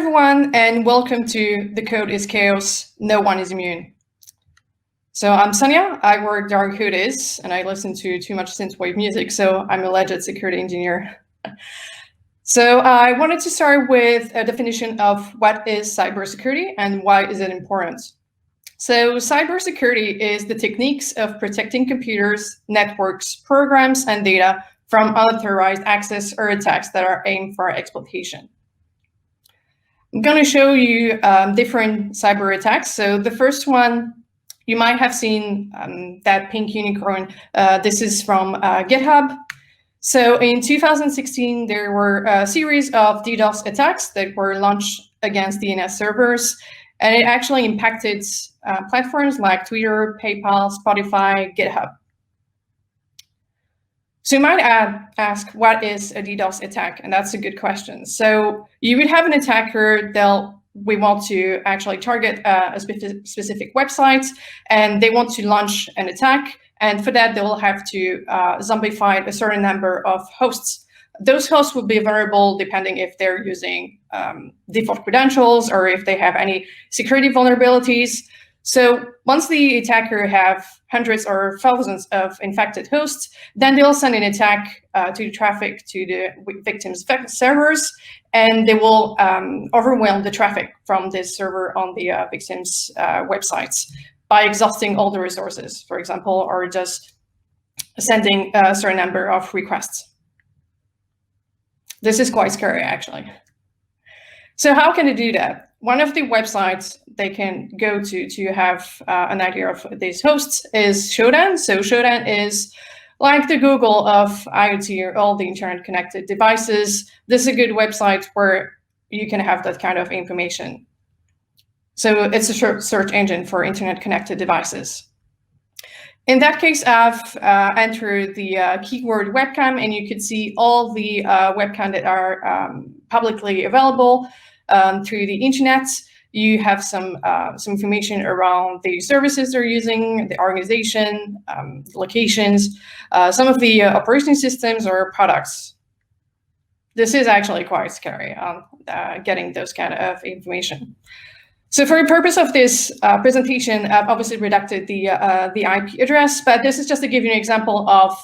everyone, and welcome to The Code is Chaos, No One is Immune. So I'm Sonya, I work Dark Hood is, and I listen to too much synthwave music, so I'm a alleged security engineer. So I wanted to start with a definition of what is cybersecurity and why is it important. So cybersecurity is the techniques of protecting computers, networks, programs, and data from unauthorized access or attacks that are aimed for exploitation. I'm going to show you different cyber attacks. So the first one, you might have seen that pink unicorn. This is from GitHub. So in 2016, there were a series of DDoS attacks that were launched against DNS servers, and it actually impacted platforms like Twitter, PayPal, Spotify, GitHub. So you might ask, what is a DDoS attack? And that's a good question. So you would have an attacker, we want to actually target a specific website, and they want to launch an attack. And for that, they will have to zombify a certain number of hosts. Those hosts will be vulnerable depending if they're using default credentials or if they have any security vulnerabilities. So once the attacker have hundreds or thousands of infected hosts, then they'll send an attack to the traffic to the victim's servers, and they will overwhelm the traffic from this server on the victim's websites by exhausting all the resources, for example, or just sending a certain number of requests. This is quite scary, actually. So how can they do that? One of the websites they can go to have an idea of these hosts is Shodan. So Shodan is like the Google of IoT, or all the internet-connected devices. This is a good website where you can have that kind of information. So it's a search engine for internet-connected devices. In that case, I've entered the keyword webcam, and you could see all the webcam that are publicly available through the internet. You have some information around the services they're using, the organization, locations, some of the operating systems or products. This is actually quite scary, getting those kind of information. So for the purpose of this presentation, I've obviously redacted the IP address, but this is just to give you an example of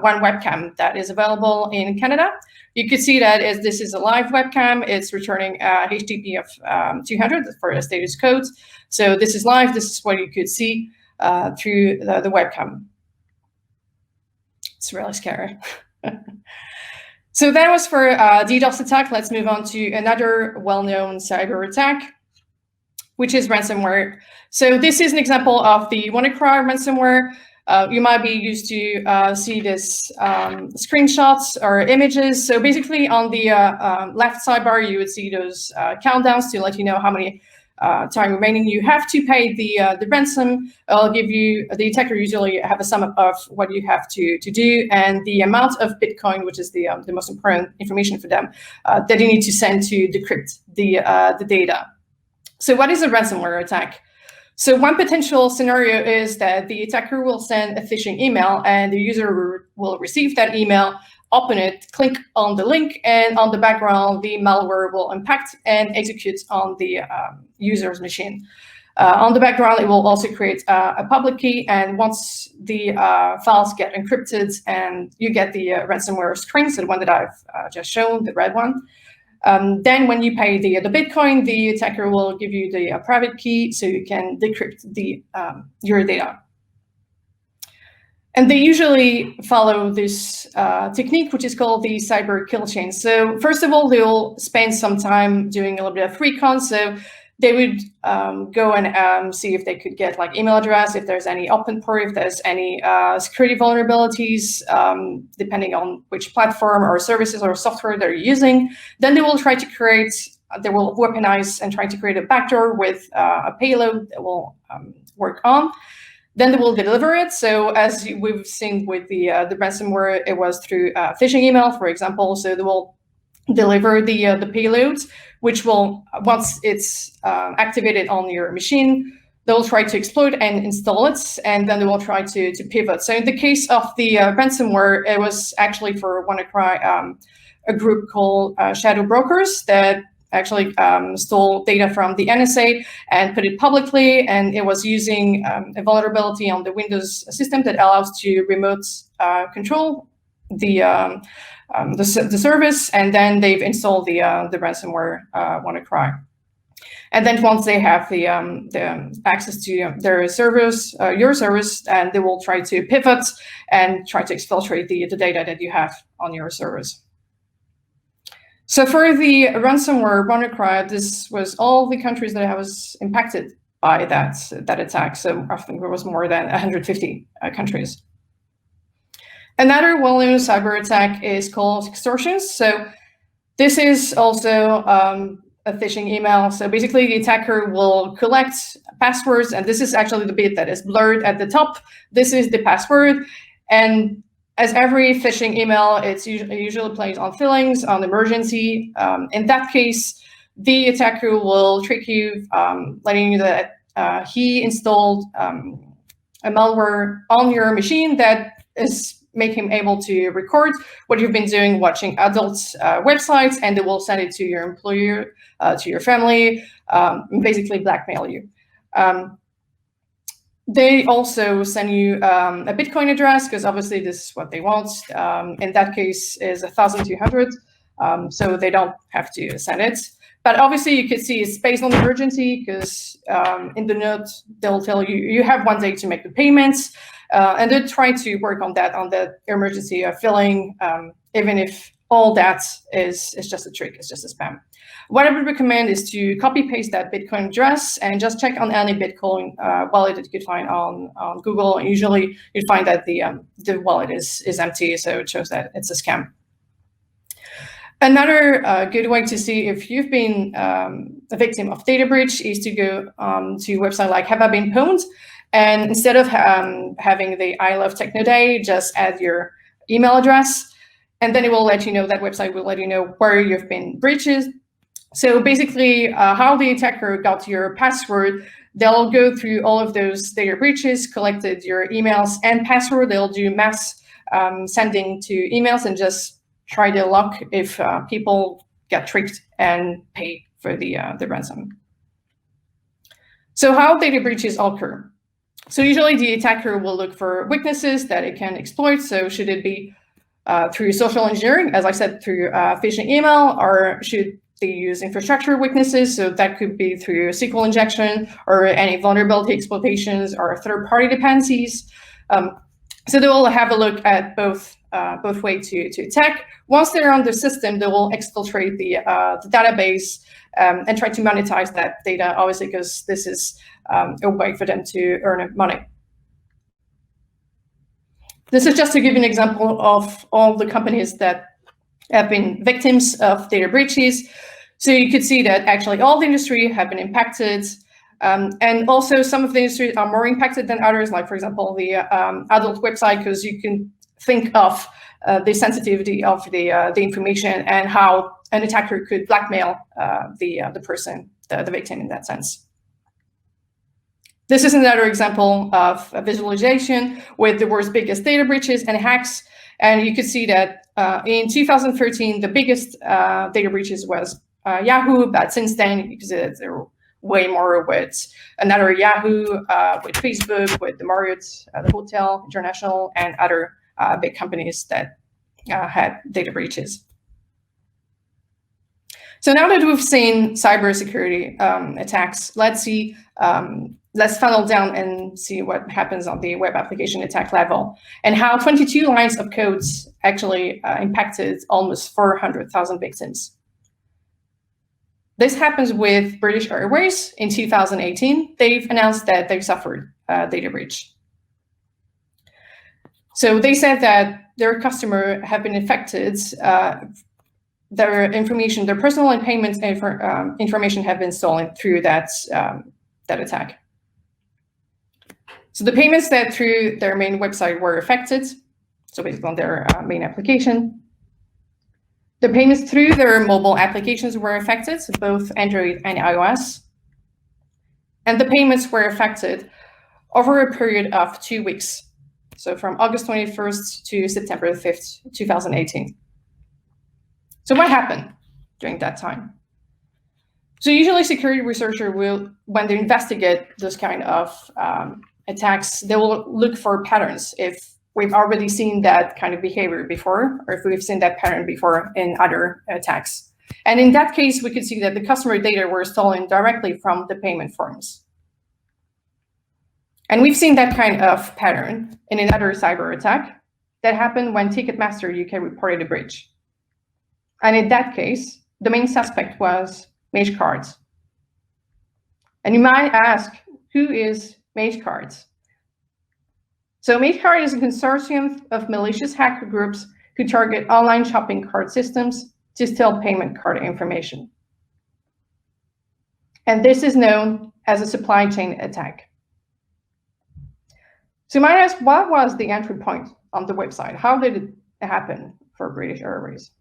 one webcam that is available in Canada. You could see that this is a live webcam. It's returning HTTP of 200 for a status code. So this is live. This is what you could see through the webcam. It's really scary. So that was for DDoS attack. Let's move on to another well-known cyber attack, which is ransomware. So this is an example of the WannaCry ransomware. You might be used to see this screenshots or images. So basically on the left sidebar, you would see those countdowns to let you know how many time remaining you have to pay the ransom. I'll give you, the attacker usually have a sum of what you have to do and the amount of Bitcoin, which is the most important information for them, that you need to send to decrypt the data. So what is a ransomware attack? So one potential scenario is that the attacker will send a phishing email, and the user will receive that email, open it, click on the link, and on the background, the malware will impact and execute on the user's machine. On the background, it will also create a public key, and once the files get encrypted and you get the ransomware string, so the one that I've just shown, the red one, then when you pay the Bitcoin, the attacker will give you the private key so you can decrypt your data. And they usually follow this technique, which is called the cyber kill chain. So first of all, they'll spend some time doing a little bit of recon. So they would go and see if they could get like email address, if there's any open port, if there's any security vulnerabilities, depending on which platform or services or software they're using. Then they will try to create, they will weaponize and try to create a backdoor with a payload that will work on. Then they will deliver it. So as we've seen with the ransomware, it was through phishing email, for example. So they will deliver the payloads, which will, once it's activated on your machine, they'll try to exploit and install it, and then they will try to pivot. So in the case of the ransomware, it was actually for WannaCry, a group called Shadow Brokers that actually stole data from the NSA and put it publicly, and it was using a vulnerability on the Windows system that allows to remote control the service, and then they've installed the ransomware WannaCry. And then once they have the access to their servers, your servers, and they will try to pivot and try to exfiltrate the data that you have on your servers. So for the ransomware WannaCry, this was all the countries that was impacted by that attack. So I think there was more than 150 countries. Another well-known cyber attack is called extortion. So this is also a phishing email. So basically, the attacker will collect passwords, and this is actually the bit that is blurred at the top. This is the password, and as every phishing email, it usually plays on feelings, on emergency. In that case, the attacker will trick you, letting you that he installed a malware on your machine that is make him able to record what you've been doing, watching adult websites, and they will send it to your employer, to your family, basically blackmail you. They also send you a Bitcoin address, because obviously this is what they want. In that case is 1,200, so they don't have to send it. But obviously you can see it's based on emergency, because in the note, they'll tell you, you have 1 day to make the payments. And they're trying to work on the emergency filling, even if all that is just a trick, it's just a spam. What I would recommend is to copy paste that Bitcoin address and just check on any Bitcoin wallet that you could find on Google. And usually you'd find that the wallet is empty, so it shows that it's a scam. Another good way to see if you've been a victim of data breach is to go to a website like Have I Been Pwned? And instead of having the I Love Techno Day, just add your email address, and then it will let you know, that website will let you know where you've been breached. So basically, how the attacker got your password, they'll go through all of those data breaches, collected your emails and password. They'll do mass sending to emails and just try their luck if people get tricked and pay for the ransom. So how data breaches occur? So usually the attacker will look for weaknesses that it can exploit. So should it be through social engineering, as I said, through phishing email, or should they use infrastructure weaknesses? So that could be through SQL injection or any vulnerability exploitations or third-party dependencies. So they will have a look at both ways to attack. Once they're on the system, they will exfiltrate the database and try to monetize that data, obviously, because this is a way for them to earn money. This is just to give you an example of all the companies that have been victims of data breaches. So you could see that actually all the industry have been impacted. And also some of the industries are more impacted than others, like, for example, the adult website, because you can think of the sensitivity of the information and how an attacker could blackmail the person, the victim, in that sense. This is another example of a visualization with the world's biggest data breaches and hacks. And you can see that in 2013, the biggest data breaches was Yahoo, but since then, because there were way more with another Yahoo, with Facebook, with the Marriott, the Hotel International, and other big companies that had data breaches. So now that we've seen cybersecurity attacks, let's funnel down and see what happens on the web application attack level, and how 22 lines of codes actually impacted almost 400,000 victims. This happens with British Airways in 2018. They've announced that they've suffered a data breach. So they said that their customer have been affected. Their information, their personal and payment information have been stolen through that attack. So the payments that through their main website were affected, so basically on their main application. The payments through their mobile applications were affected, both Android and iOS. And the payments were affected over a period of 2 weeks. So from August 21st to September 5th, 2018. So what happened during that time? So usually security researcher will, when they investigate this kind of attacks, they will look for patterns. If we've already seen that kind of behavior before, or if we've seen that pattern before in other attacks. And in that case, we could see that the customer data were stolen directly from the payment forms. And we've seen that kind of pattern in another cyber attack that happened when Ticketmaster UK reported a breach. And in that case, the main suspect was MageCards. And you might ask, who is MageCards? So MageCard is a consortium of malicious hacker groups who target online shopping cart systems to steal payment card information. And this is known as a supply chain attack. So you might ask, what was the entry point on the website? How did it happen for British Airways?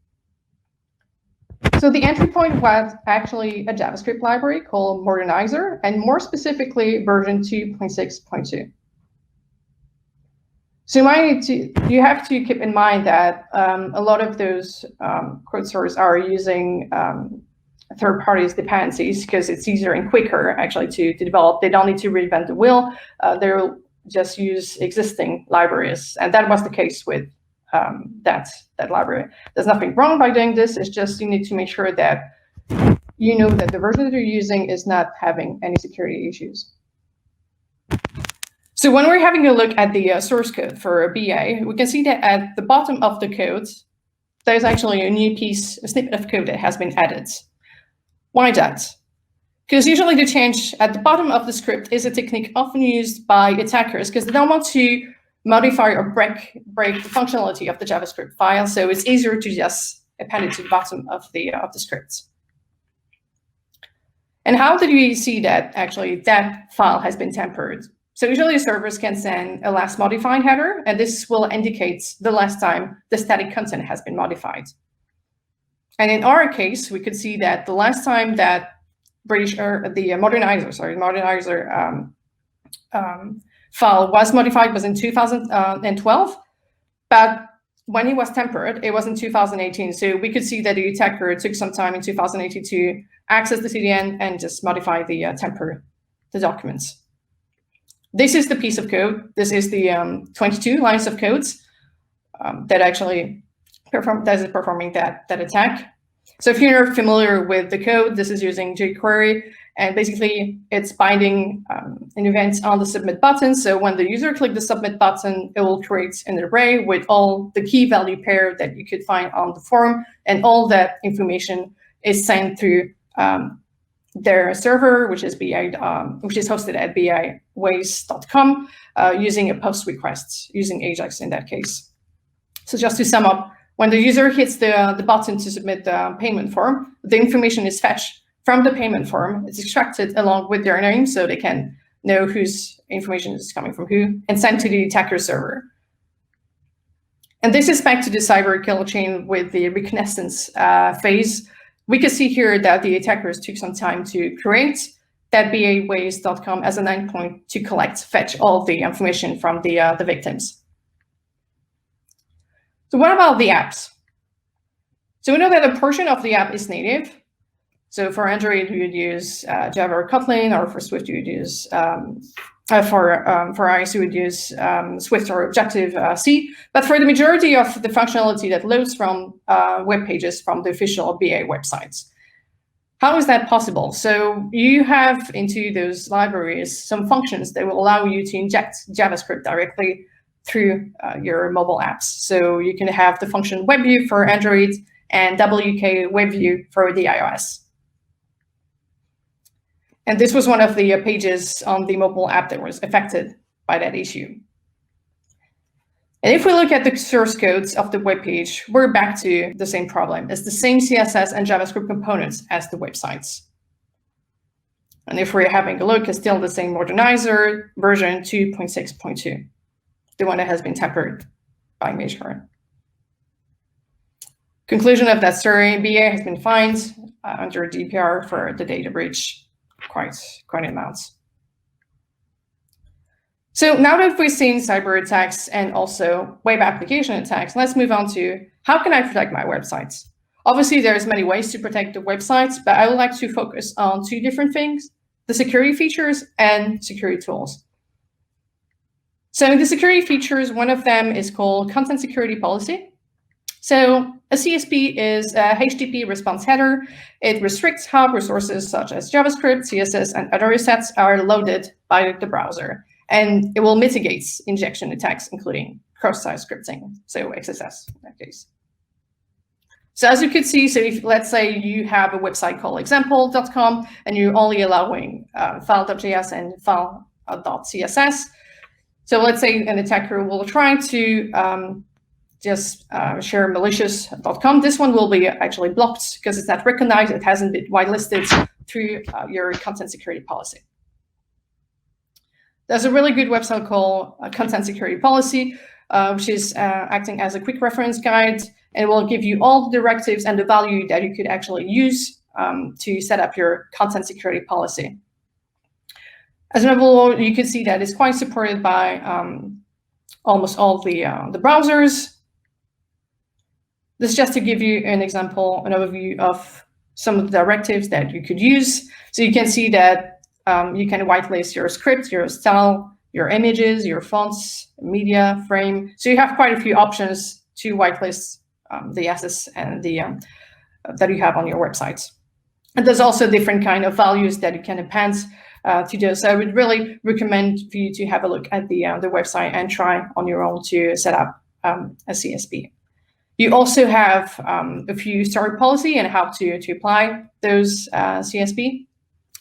So the entry point was actually a JavaScript library called Modernizer, and more specifically version 2.6.2. So you have to keep in mind that a lot of those code sources are using third parties dependencies because it's easier and quicker actually to develop. They don't need to reinvent the wheel. They'll just use existing libraries, and that was the case with that library. There's nothing wrong by doing this. It's just you need to make sure that you know that the version that you're using is not having any security issues. So when we're having a look at the source code for a BA, we can see that at the bottom of the code, there's actually a new piece, a snippet of code that has been added. Why that? Because usually the change at the bottom of the script is a technique often used by attackers because they don't want to modify or break the functionality of the JavaScript file, so it's easier to just append it to the bottom of the script. And how did we see that actually that file has been tampered? So usually servers can send a last modified header, and this will indicate the last time the static content has been modified. And in our case, we could see that the last time that Modernizer file was modified was in 2012, but when it was tempered, it was in 2018. So we could see that the attacker took some time in 2018 to access the CDN and just modify temper the documents. This is the piece of code. This is the 22 lines of codes that actually is performing that attack. So if you're familiar with the code, this is using jQuery, and basically it's binding an event on the submit button. So when the user clicks the submit button, it will create an array with all the key value pair that you could find on the form, and all that information is sent through their server, which is hosted at baways.com, using a post request, using Ajax in that case. So just to sum up, when the user hits the button to submit the payment form, the information is fetched from the payment form. It's extracted along with their name, so they can know whose information is coming from who, and sent to the attacker server. And this is back to the cyber kill chain with the reconnaissance phase. We can see here that the attackers took some time to create that baways.com as an endpoint to fetch all the information from the victims. So what about the apps? So we know that a portion of the app is native. So for Android, you would use Java or Kotlin, or for Swift, you would use for iOS, you would use Swift or Objective-C. But for the majority of the functionality that loads from web pages from the official BA websites, how is that possible? So you have into those libraries some functions that will allow you to inject JavaScript directly through your mobile apps. So you can have the function WebView for Android and WK WebView for the iOS. And this was one of the pages on the mobile app that was affected by that issue. And if we look at the source codes of the web page, we're back to the same problem. It's the same CSS and JavaScript components as the websites. And if we're having a look, it's still the same Modernizer version 2.6.2, the one that has been tempered by MageCard. Conclusion of that story, BA has been fined under GDPR for the data breach. Quite an amount. So now that we've seen cyber attacks and also web application attacks, let's move on to how can I protect my websites? Obviously, there's many ways to protect the websites, but I would like to focus on two different things: the security features and security tools. So in the security features, one of them is called content security policy. So a CSP is a HTTP response header. It restricts how resources such as JavaScript, CSS, and other assets are loaded by the browser. And it will mitigate injection attacks, including cross-site scripting, so XSS in that case. So as you could see, so if let's say you have a website called example.com and you're only allowing file.js and file.css. So let's say an attacker will try to just share malicious.com. This one will be actually blocked because it's not recognized. It hasn't been whitelisted through your content security policy. There's a really good website called Content Security Policy, which is acting as a quick reference guide, and it will give you all the directives and the value that you could actually use to set up your content security policy. As an overall, you can see that it's quite supported by almost all the browsers. This is just to give you an example, an overview of some of the directives that you could use. So you can see that you can whitelist your script, your style, your images, your fonts, media, frame. So you have quite a few options to whitelist the assets and the that you have on your website. And there's also different kind of values that you can append to those. So I would really recommend for you to have a look at the website and try on your own to set up a CSP. You also have a few storage policy and how to apply those CSP.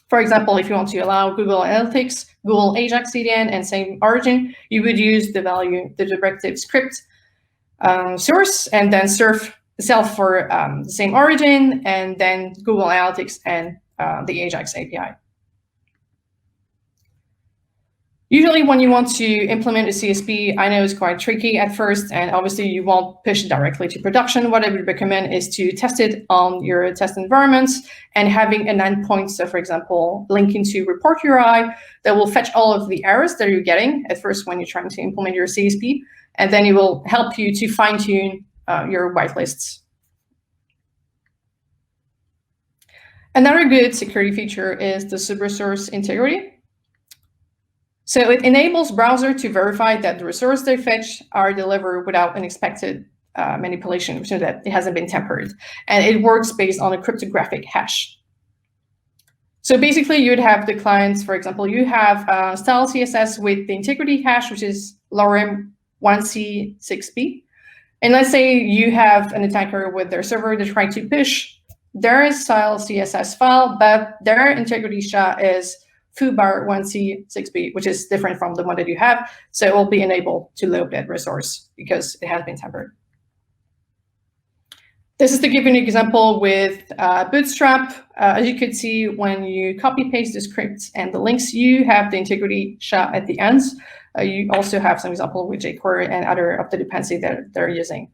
For example, if you want to allow Google Analytics, Google Ajax CDN, and same origin, you would use the directive script source and then serve itself for the same origin, and then Google Analytics and the Ajax API. Usually when you want to implement a CSP, I know it's quite tricky at first, and obviously you won't push it directly to production. What I would recommend is to test it on your test environments and having an endpoint. So for example, linking to report URI that will fetch all of the errors that you're getting at first when you're trying to implement your CSP, and then it will help you to fine tune your whitelists. Another good security feature is the SUBRESOURCE integrity. So it enables browser to verify that the resources they fetch are delivered without unexpected manipulation, so that it hasn't been tampered. And it works based on a cryptographic hash. So basically you would have the clients, for example, you have style CSS with the integrity hash, which is lorem1c6b. And let's say you have an attacker with their server to try to push their style CSS file, but their integrity SHA is foobar1c6b, which is different from the one that you have. So it will be enabled to load that resource because it has been tampered. This is to give you an example with Bootstrap. As you could see, when you copy paste the scripts and the links, you have the integrity SHA at the end. You also have some example with jQuery and other of the dependency that they're using.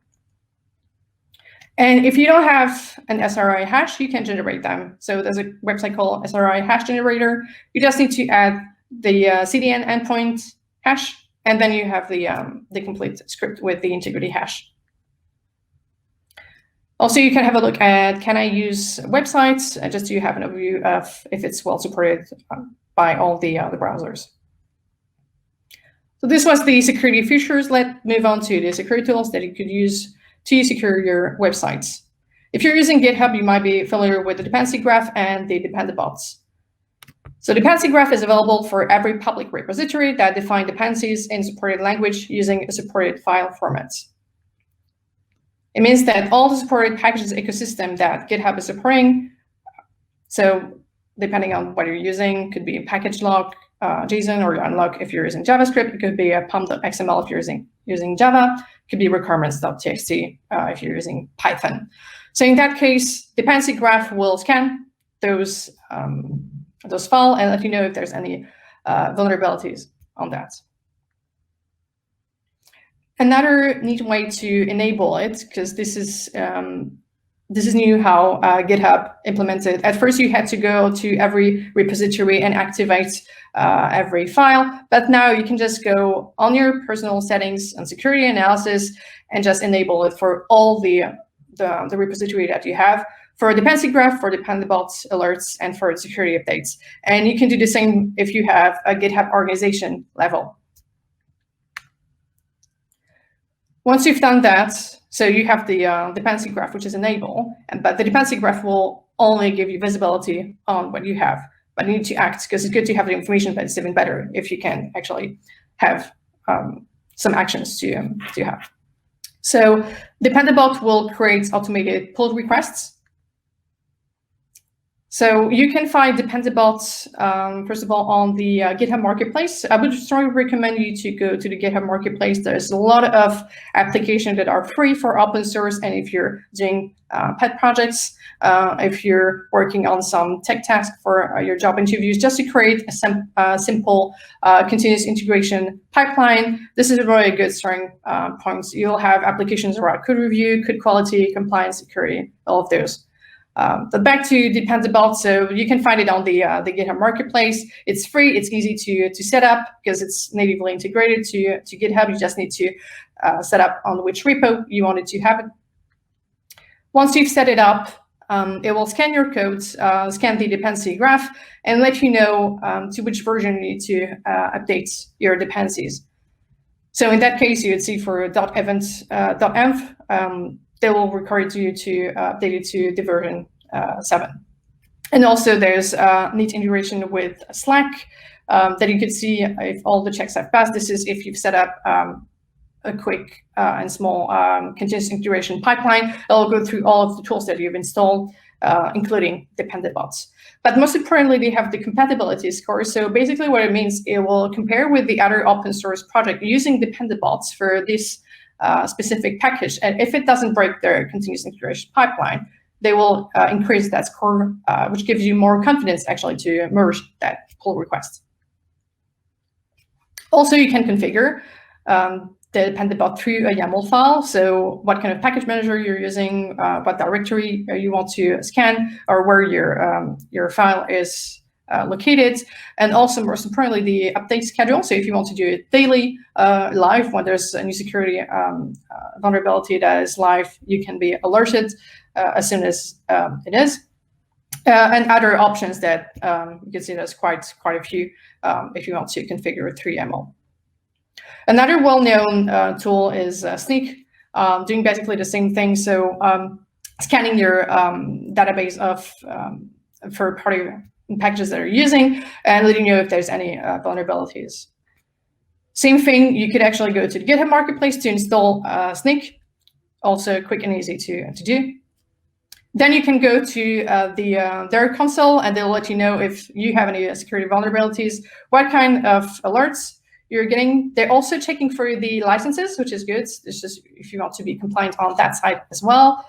And if you don't have an SRI hash, you can generate them. So there's a website called SRI hash generator. You just need to add the CDN endpoint hash, and then you have the complete script with the integrity hash. Also, you can have a look at, can I use websites, just so you have an overview of if it's well supported by all the browsers. So this was the security features. Let's move on to the security tools that you could use to secure your websites. If you're using GitHub, you might be familiar with the dependency graph and the dependabots. So dependency graph is available for every public repository that define dependencies in supported language using a supported file format. It means that all the supported packages ecosystem that GitHub is supporting, so depending on what you're using, could be a package log, JSON, or unlock if you're using JavaScript. It could be a pom.xml if you're using Java. It could be requirements.txt if you're using Python. So in that case, dependency graph will scan those files and let you know if there's any vulnerabilities on that. Another neat way to enable it, because this is new how GitHub implemented. At first, you had to go to every repository and activate every file, but now you can just go on your personal settings and security analysis and just enable it for all the the repository that you have, for dependency graph, for dependabot alerts, and for security updates. And you can do the same if you have a GitHub organization level. Once you've done that, so you have the dependency graph, which is enable, but the dependency graph will only give you visibility on what you have. But you need to act, because it's good to have the information, but it's even better if you can actually have some actions to have. So dependabot will create automated pull requests. So you can find dependabot, first of all, on the GitHub Marketplace. I would strongly recommend you to go to the GitHub Marketplace. There's a lot of applications that are free for open source. And if you're doing pet projects, if you're working on some tech task for your job interviews, just to create a simple continuous integration pipeline, this is a really good starting point. You'll have applications around code review, code quality, compliance, security, all of those. But back to dependabot, so you can find it on the GitHub Marketplace. It's free, it's easy to set up because it's natively integrated to GitHub. You just need to set up on which repo you wanted to have it. Once you've set it up, it will scan your code, scan the dependency graph, and let you know to which version you need to update your dependencies. So in that case, you would see for .event.env, they will require you to update it to the version 7. And also there's neat integration with Slack that you could see if all the checks have passed. This is if you've set up a quick and small continuous integration pipeline. It'll go through all of the tools that you've installed, including dependabots. But most importantly, they have the compatibility score. So basically what it means, it will compare with the other open source project using dependabots for this specific package, and if it doesn't break their continuous integration pipeline, they will increase that score, which gives you more confidence actually to merge that pull request. Also, you can configure the dependabot through a YAML file. So what kind of package manager you're using, what directory you want to scan, or where your file is located, and also most importantly the update schedule. So if you want to do it daily, live, when there's a new security vulnerability that is live, you can be alerted as soon as it is. And other options that you can see there's quite a few if you want to configure it through YAML. Another well-known tool is Snyk, doing basically the same thing. So scanning your database of third-party packages that are using and letting you know if there's any vulnerabilities. Same thing, you could actually go to the GitHub Marketplace to install Snyk, also quick and easy to do. Then you can go to their console, and they'll let you know if you have any security vulnerabilities, what kind of alerts you're getting. They're also checking for the licenses, which is good. It's just if you want to be compliant on that side as well.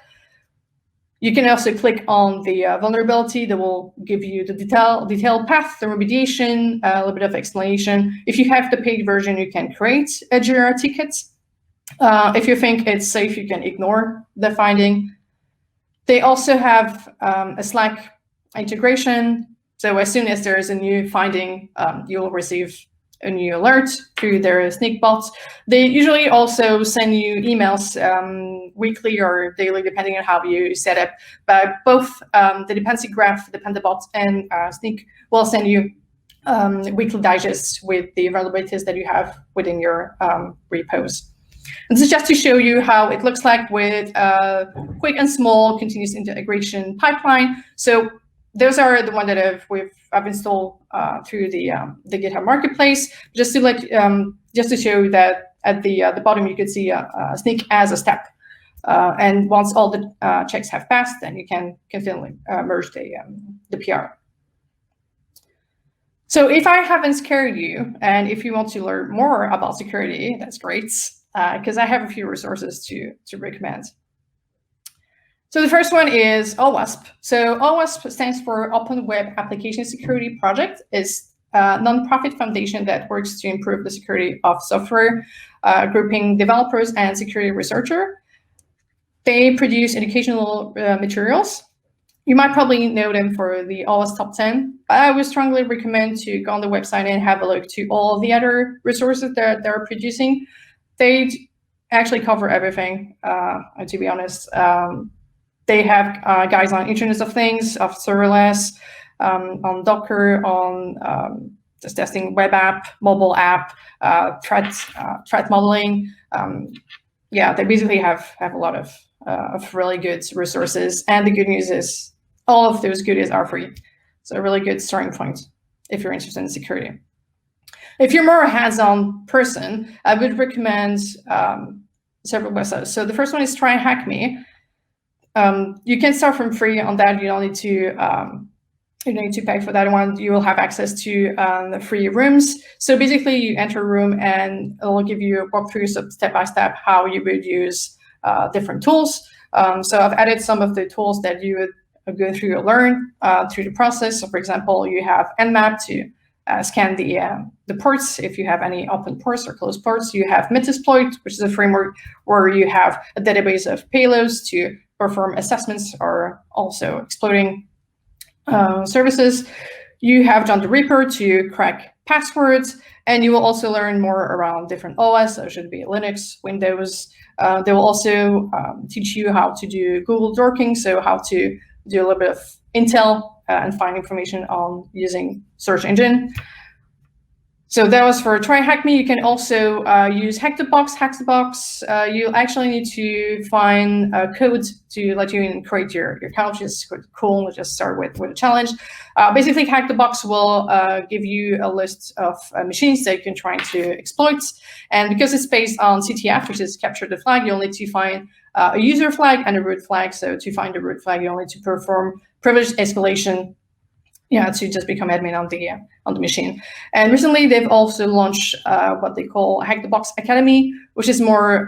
You can also click on the vulnerability that will give you the detailed path, the remediation, a little bit of explanation. If you have the paid version, you can create a Jira ticket. If you think it's safe, you can ignore the finding. They also have a Slack integration. So as soon as there is a new finding, you'll receive a new alert through their Snyk bots. They usually also send you emails weekly or daily, depending on how you set up. But both the dependency graph, dependabot, and Snyk will send you weekly digests with the vulnerabilities that you have within your repos. And this is just to show you how it looks like with a quick and small continuous integration pipeline. So those are the ones that I've installed through the GitHub Marketplace. Just to show that at the bottom you could see Snyk as a step. And once all the checks have passed, then you can finally merge the PR. So if I haven't scared you, and if you want to learn more about security, that's great, because I have a few resources to recommend. So the first one is OWASP. So OWASP stands for Open Web Application Security Project. It's a nonprofit foundation that works to improve the security of software, grouping developers and security researchers. They produce educational materials. You might probably know them for the OWASP Top 10, but I would strongly recommend to go on the website and have a look to all the other resources that they're producing. They actually cover everything, to be honest. They have guides on Internet of Things, of serverless, on Docker, on just testing web app, mobile app, threat modeling. Yeah, they basically have a lot of really good resources. And the good news is all of those goodies are free. So a really good starting point if you're interested in security. If you're more a hands-on person, I would recommend several websites. So the first one is Try Hack Me. You can start from free on that. You don't need to pay for that one. You will have access to the free rooms. So basically, you enter a room and it will give you a walkthrough step by step how you would use different tools. So I've added some of the tools that you would go through or learn through the process. So for example, you have Nmap to scan the ports if you have any open ports or closed ports. You have Metasploit, which is a framework where you have a database of payloads to perform assessments or also exploiting services. You have John the Reaper to crack passwords, and you will also learn more around different OS. So it should be Linux, Windows. They will also teach you how to do Google dorking, so how to do a little bit of intel and find information on using search engine. So that was for Try Hack Me. You can also use Hack the Box. You actually need to find code to let you create your account, which is cool. We'll just start with a challenge. Basically, Hack the Box will give you a list of machines that you can try to exploit. And because it's based on CTF, which is capture the flag, you'll need to find a user flag and a root flag. So to find the root flag, you'll need to perform privilege escalation, to just become admin on the machine. And recently, they've also launched what they call Hack the Box Academy, which is more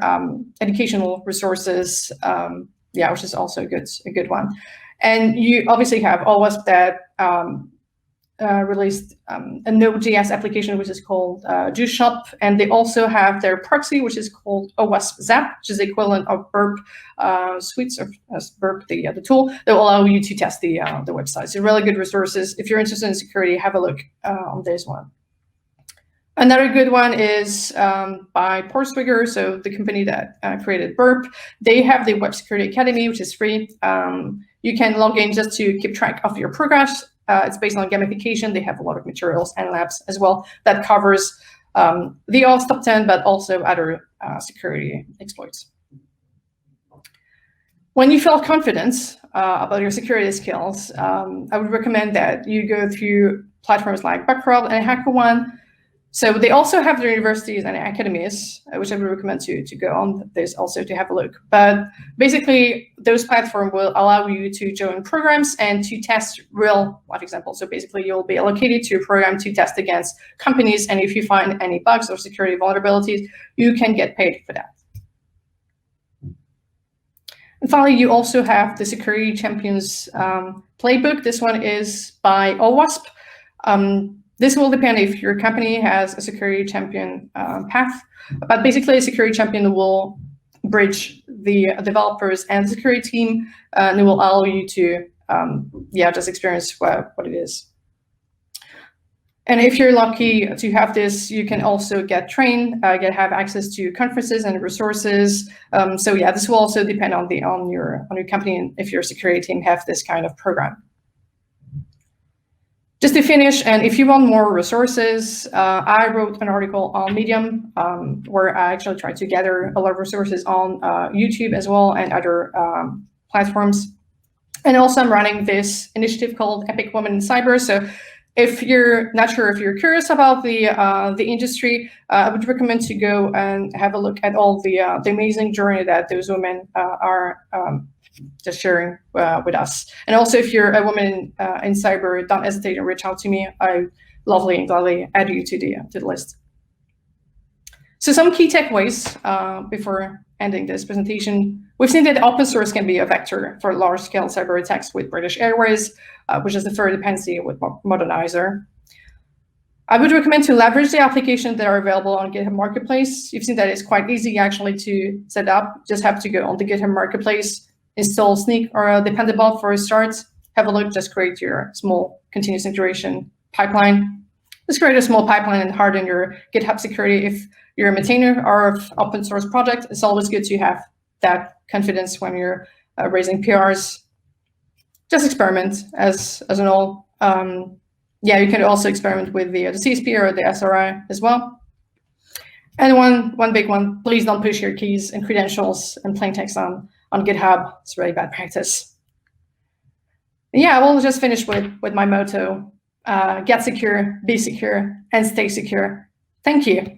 educational resources. Which is also a good one. And you obviously have OWASP that released a Node.js application, which is called Juice Shop, and they also have their proxy, which is called OWASP Zap, which is the equivalent of Burp Suites, or Burp, the tool that will allow you to test the website. So really good resources. If you're interested in security, have a look on this one. Another good one is by Portswigger, so the company that created Burp. They have the Web Security Academy, which is free. You can log in just to keep track of your progress. It's based on gamification. They have a lot of materials and labs as well that covers the OWASP top 10, but also other security exploits. When you feel confident about your security skills, I would recommend that you go through platforms like Backrub and HackerOne. So they also have their universities and academies, which I would recommend to go on this also to have a look. But basically, those platforms will allow you to join programs and to test real-life examples. So basically, you'll be allocated to a program to test against companies, and if you find any bugs or security vulnerabilities, you can get paid for that. And finally, you also have the Security Champions Playbook. This one is by OWASP. This will depend if your company has a security champion path, but basically a security champion will bridge the developers and the security team, and it will allow you to just experience what it is. And if you're lucky to have this, you can also get trained, have access to conferences and resources. This will also depend on your company and if your security team have this kind of program. Just to finish, and if you want more resources, I wrote an article on Medium where I actually tried to gather a lot of resources on YouTube as well and other platforms. And also I'm running this initiative called Epic Women in Cyber. So if you're not sure if you're curious about the industry, I would recommend to go and have a look at all the amazing journey that those women are just sharing with us. And also, if you're a woman in cyber, don't hesitate to reach out to me. I lovely and gladly add you to the list. So some key takeaways before ending this presentation. We've seen that open source can be a vector for large-scale cyber attacks with British Airways, which is the third dependency with Modernizer. I would recommend to leverage the applications that are available on GitHub Marketplace. You've seen that it's quite easy actually to set up. Just have to go on the GitHub Marketplace, install Snyk or Dependabot for a start, have a look, just create your small continuous integration pipeline. Just create a small pipeline and harden your GitHub security. If you're a maintainer or of open source project, it's always good to have that confidence when you're raising PRs. Just experiment as an all. Yeah, you can also experiment with the CSP or the SRI as well. And one big one, please don't push your keys and credentials and plain text on GitHub. It's really bad practice. And yeah, we'll just finish with my motto, get secure, be secure, and stay secure. Thank you.